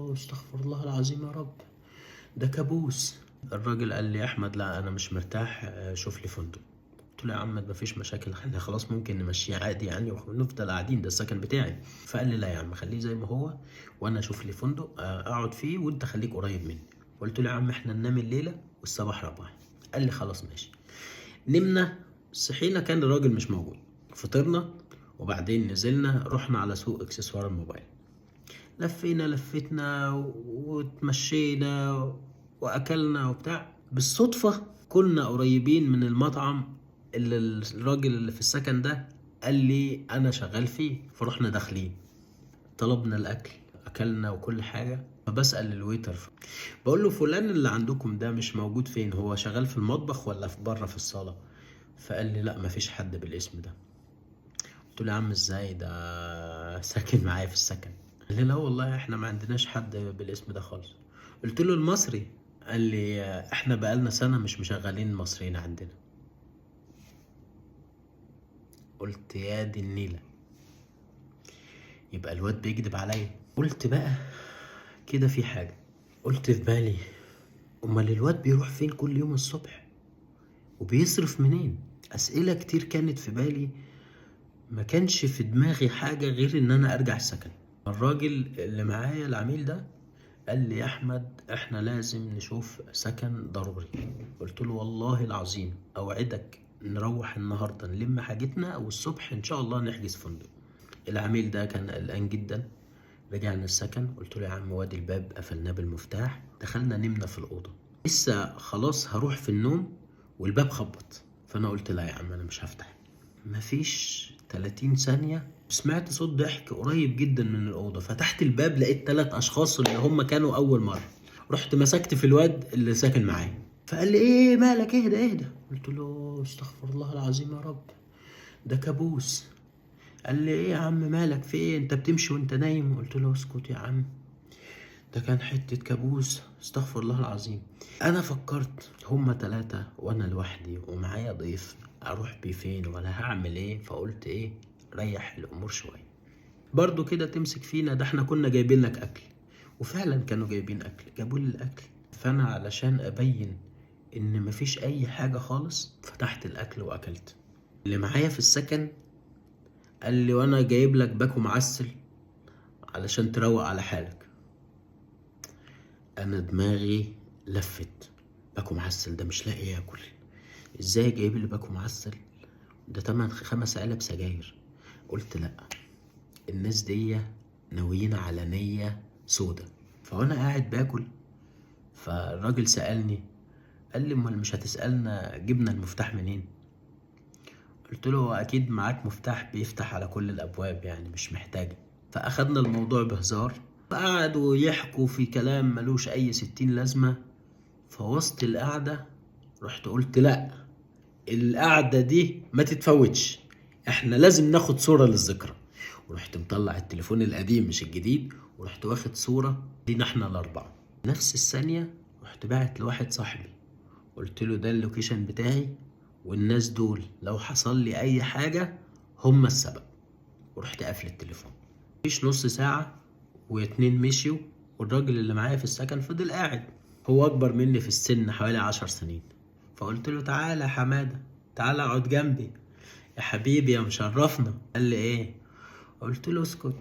له استغفر الله العظيم يا رب، ده كابوس. الراجل قال لي يا احمد لا انا مش مرتاح، شوف لي فندق. قلت له يا عم مفيش مشاكل، احنا خلاص ممكن نمشيه عادي يعني ونفضل قاعدين، ده السكن بتاعي. فقال لي لا يا عم خليه زي ما هو، وانا اشوف لي فندق اقعد فيه وانت خليك قريب مني. قلت له يا عم احنا ننام الليله والصباح رباح. قال لي خلاص ماشي. نمنا، صحينا كان الراجل مش موجود. فطرنا وبعدين نزلنا رحنا على سوق اكسسوار الموبايل، لفتنا وتمشينا واكلنا وبتاع. بالصدفة كنا قريبين من المطعم اللي الراجل اللي في السكن ده قال لي انا شغال فيه، فرحنا داخلين طلبنا الاكل اكلنا وكل حاجة. فبسأل الويتر بقول له فلان اللي عندكم ده مش موجود فين، هو شغال في المطبخ ولا في بره في الصالة؟ فقال لي لا مفيش حد بالاسم ده. قلت له يا عم ازاي ده ساكن معايا في السكن؟ قال لي لا والله احنا ما عندناش حد بالاسم ده خالص. قلت له المصري؟ قال لي احنا بقالنا سنة مش مشغلين المصريين عندنا. قلت يا دي النيلة، يبقى الواد بيكذب عليا. قلت بقى كده في حاجة. قلت في بالي امال الواد بيروح فين كل يوم الصبح وبيصرف منين؟ اسئلة كتير كانت في بالي، ما كانش في دماغي حاجة غير ان انا ارجع السكن. الراجل اللي معايا العميل ده قال لي يا احمد احنا لازم نشوف سكن ضروري. قلت له والله العظيم اوعدك نروح النهارده نلم حاجتنا والصبح ان شاء الله نحجز فندق. العميل ده كان قلقان جدا. رجعنا السكن قلت له يا عم وادي الباب قفلناه بالمفتاح، دخلنا نمنا في الاوضه. لسه خلاص هروح في النوم والباب خبط، فانا قلت لا يا عم انا مش هفتح. مفيش 30 ثانيه سمعت صوت ضحك قريب جدا من الأوضة. فتحت الباب لقيت 3 أشخاص اللي هم كانوا أول مرة. رحت مسكت في الواد اللي ساكن معايا، فقال لي إيه مالك، اهدى. قلت له استغفر الله العظيم يا رب، ده كابوس. قال لي إيه يا عم مالك في إيه، أنت بتمشي وأنت نايم؟ قلت له اسكت يا عم، ده كان حتة كابوس استغفر الله العظيم. أنا فكرت هما 3 وأنا لوحدي ومعايا ضيف، أروح بيه فين ولا هعمل إيه؟ فقلت إيه ريح الأمور شوية، برضو كده تمسك فينا، ده احنا كنا جايبين لك اكل. وفعلا كانوا جايبين اكل، جابوا لي الاكل. فانا علشان ابين ان مفيش اي حاجة خالص فتحت الاكل واكلت. اللي معايا في السكن قال لي وانا جايب لك باكو معسل علشان تروق على حالك. انا دماغي لفت، باكو معسل ده مش لاقي ياكل، ازاي جايب لي باكو معسل؟ ده تمن 5 علب سجاير. قلت لا، الناس دي ناويين على نية سودة. فوانا قاعد باكل فالراجل سألني قال لي امال مش هتسألنا جبنا المفتاح منين؟ قلت له اكيد معاك مفتاح بيفتح على كل الابواب يعني مش محتاج. فاخدنا الموضوع بهزار، فقعدوا يحكوا في كلام ملوش اي 60 لازمة. فوسط القعدة رحت قلت لا، القعدة دي ما تتفوتش، احنا لازم ناخد صورة للذكرى. ورحت مطلع التليفون القديم مش الجديد، ورحت واخد صورة لينا احنا ال4. نفس الثانية رحت باعت لواحد صاحبي قلت له ده اللوكيشن بتاعي، والناس دول لو حصل لي اي حاجة هم السبب. ورحت قافل التليفون. مفيش نص ساعة و2 مشيوا، والراجل اللي معايا في السكن فضل قاعد. هو اكبر مني في السن حوالي 10 سنين. فقلت له تعالى يا حمادة، تعالى اقعد جنبي يا حبيبي يا مشرفنا. قال لي ايه؟ قلت له اسكت،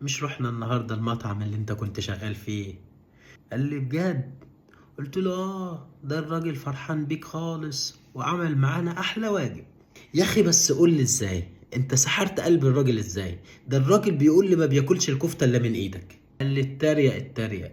مش رحنا النهاردة المطعم اللي انت كنت شغال فيه؟ قال لي بجد؟ قلت له ده الراجل فرحان بيك خالص وعمل معانا احلى واجب. يا اخي بس قول لي ازاي انت سحرت قلب الراجل ازاي؟ ده الراجل بيقول لي ما بياكلش الكفتة الا من ايدك. قال لي اتريق